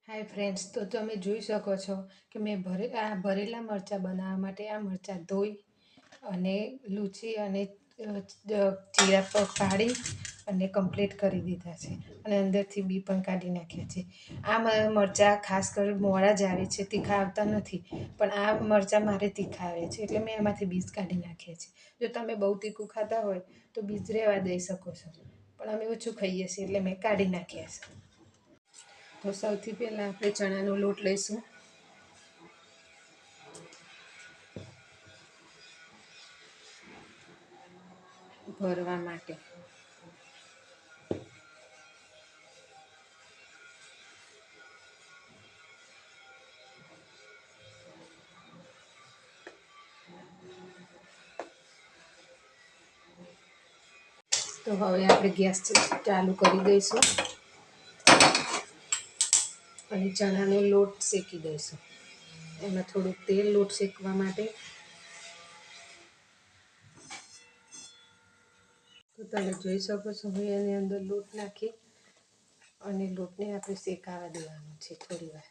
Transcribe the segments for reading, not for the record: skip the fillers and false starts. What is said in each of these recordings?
Hi friends, તો તમે જોઈ શકો છો કે મેં ભરેલા મરચાં બનાવવા માટે આ મરચાં ધોઈ અને લૂછી અને ચીરા પર કાઢી અને કમ્પ્લીટ કરી દીધા છે અને અંદરથી બી પણ કાઢી નાખ્યા છે. આ મરચાં ખાસ કરી મોડા જ આવે છે, તીખા આવતા નથી, પણ આ મરચાં મારે તીખા આવે છે એટલે મેં એમાંથી બીજ કાઢી નાખ્યા છે. જો તમે બહુ તીખું ખાતા હોય તો બીજ રહેવા દઈ શકો છો, પણ અમે ઓછું ખાઈએ છીએ એટલે મેં કાઢી નાખ્યા છે. તો સૌથી પહેલાં આપણે ચણાનો લોટ લઈશું. ભરવા માટે તો હવે આપણે ગેસ ચાલુ કરી દઈશું અને ચણાનો લોટ શેકી દઈશું. એમાં થોડુંક તેલ લોટ શેકવા માટે. તો તમે જોઈ શકો છો હું એની અંદર લોટ નાખી અને લોટને આપણે શેકાવા દેવાનો છે થોડી વાર.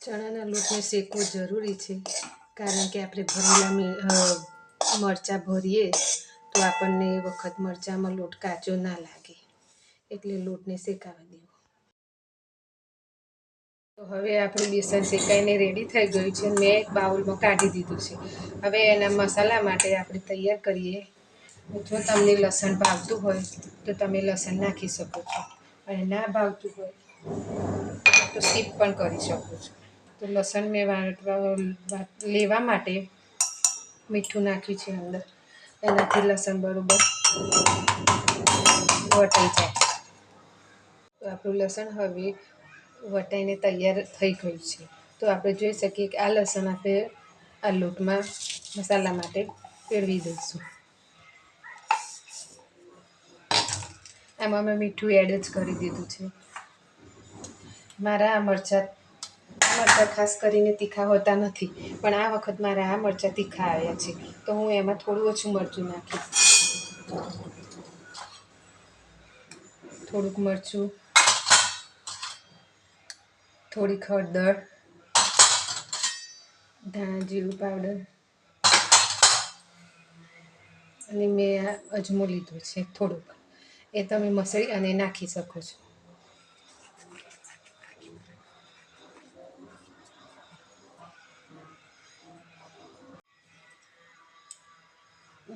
ચણાના લોટને શેકવો જરૂરી છે, કારણ કે આપણે ભરેલા મરચાં ભરીએ તો આપણને એ વખત મરચાંમાં લોટ કાચો ના લાગે, એટલે લોટને શેકાવા દેવો. તો હવે આપણું બેસન શેકાઈને રેડી થઈ ગયું છે. મેં એક બાઉલમાં કાઢી દીધું છે. હવે એના મસાલા માટે આપણે તૈયાર કરીએ. જો તમને લસણ ભાવતું હોય તો તમે લસણ નાખી શકો છો, અને ના ભાવતું હોય તો સ્કીપ પણ કરી શકો છો. તો લસણ મેં લેવા માટે મીઠું નાખ્યું છે અંદર, એનાથી લસણ બરોબર વટાઈ જાય. તો આપણું લસણ હવે વટાઈને તૈયાર થઈ ગયું છે. તો આપણે જોઈ શકીએ કે આ લસણ આપણે આ લોટમાં મસાલા માટે ફેરવી દઈશું. આમાં મેં મીઠું એડ જ કરી દીધું છે. મારા આ મરચાં ખાસ કરીને તીખા હોતા નથી, પણ આ વખત મારા આ મરચાં તીખા આવ્યા છે, તો હું એમાં થોડું ઓછું મરચું નાખીશ. થોડુંક મરચું, થોડીક હળદર, ધાણા જીરું પાવડર, અને મેં અજમો લીધો છે થોડુંક, એ તમે મસળી અને નાખી શકો છો.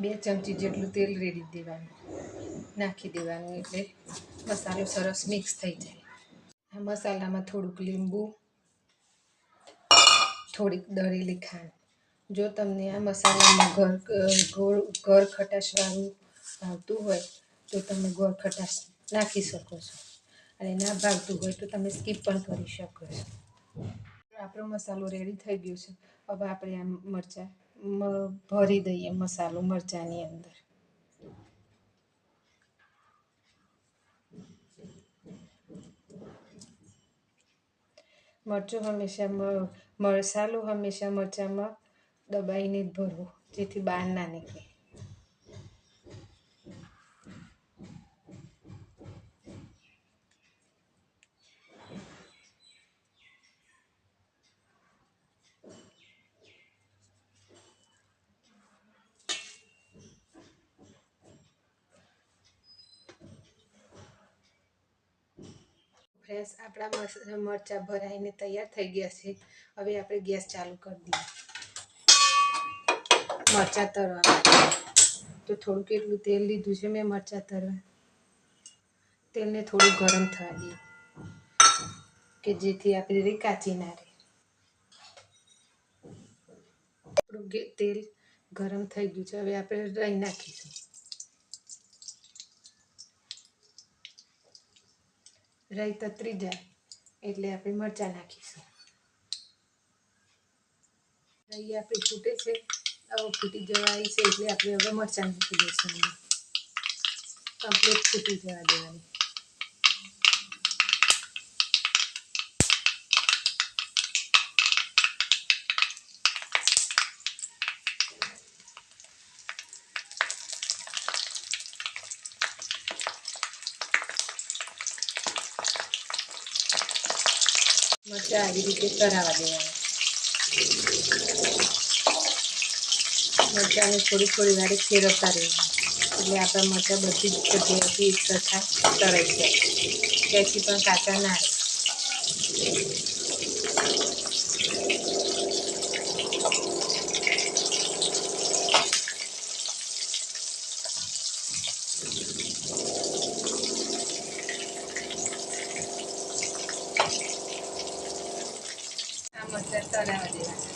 બે ચમચી જેટલું તેલ રેડી દેવાનું, નાખી દેવાનું, એટલે મસાલો સરસ મિક્સ થઈ જાય. આ મસાલામાં થોડુંક લીંબુ, થોડીક દળેલી ખાંડ. જો તમને આ મસાલામાં ગળ ખટાશવાળું ભાવતું હોય તો તમે ગોળ ખટાશ નાખી શકો છો, અને ના ભાવતું હોય તો તમે સ્કીપ પણ કરી શકો છો. આપણો મસાલો રેડી થઈ ગયો છે. હવે આપણે આ મરચાં ભરી દઈએ મસાલો મરચાંની અંદર. મસાલો હંમેશા મરચાંમાં દબાઈને જ ભરવો, જેથી બહાર ના નીકળે. ફ્રેન્ડ્સ, આપણા મરચાં ભરાઈને તૈયાર થઈ ગયા છે. હવે આપણે ગેસ ચાલુ કરી દઈએ મરચાં તળવા માટે. તો થોડુંક એટલું તેલ લીધું છે મેં મરચાં તળવા. તેલને થોડું ગરમ થવા દઈએ, કે જેથી આપણી રીત કાચી ના રહે. આપણું તેલ ગરમ થઈ ગયું છે. હવે આપણે રાઈ નાખીશું. રાઈ તતરી જાય એટલે આપણે મરચાં નાખીશું. રાઈ આપણી ફૂટે છે, હવે ફૂટી જવા આવી છે, એટલે આપણે હવે મરચાં નાખી દઈશું. કમ્પ્લીટ ફૂટી જવા દેવાની. મરચાં આવી રીતે કરાવવા દેવાના. મરચાંને થોડી વારે ફેરવતા રહેવાના, એટલે આપણા મરચાં બધી જ જગ્યાએથી એક સરખા તળાઈ જાય, ત્યાંથી પણ કાચા ના રહે. આ મરચાં તળાવવા દેવાના.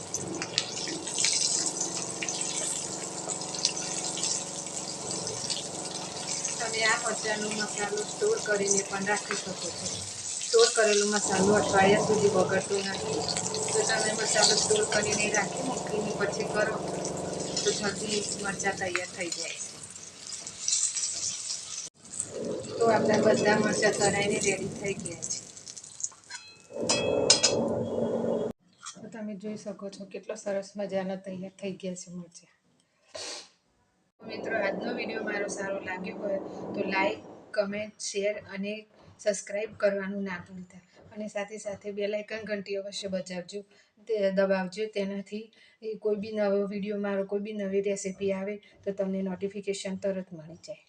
તમે આ મરચાંનો મસાલો સ્ટોર કરીને પણ રાખી શકો છો. સ્ટોર કરેલો મસાલો અઠવાડિયા સુધી બગડતો નથી. તો તમે મસાલો સ્ટોર કરીને રાખી મૂકીને પછી કરો તો જલ્દી મરચાં તૈયાર થઈ જાય છે. તો આપણા બધા મરચાં તળાઈને રેડી થઈ ગયા છે. તો તમે જોઈ શકો છો કેટલો સરસ મજાનો તૈયાર થઈ ગયા છે મરચાં. મિત્રો, આજનો વિડીયો મારો સારો લાગ્યો હોય તો લાઈક, કમેન્ટ, શેર અને સબસ્ક્રાઈબ કરવાનું ના ભૂલતા. અને સાથે સાથે બેલ આઇકન ઘંટી અવશ્ય દબાવજો. તેનાથી કોઈ બી નવો વિડીયો, મારો કોઈ બી નવી રેસીપી આવે તો તમને નોટિફિકેશન તરત મળી જાય.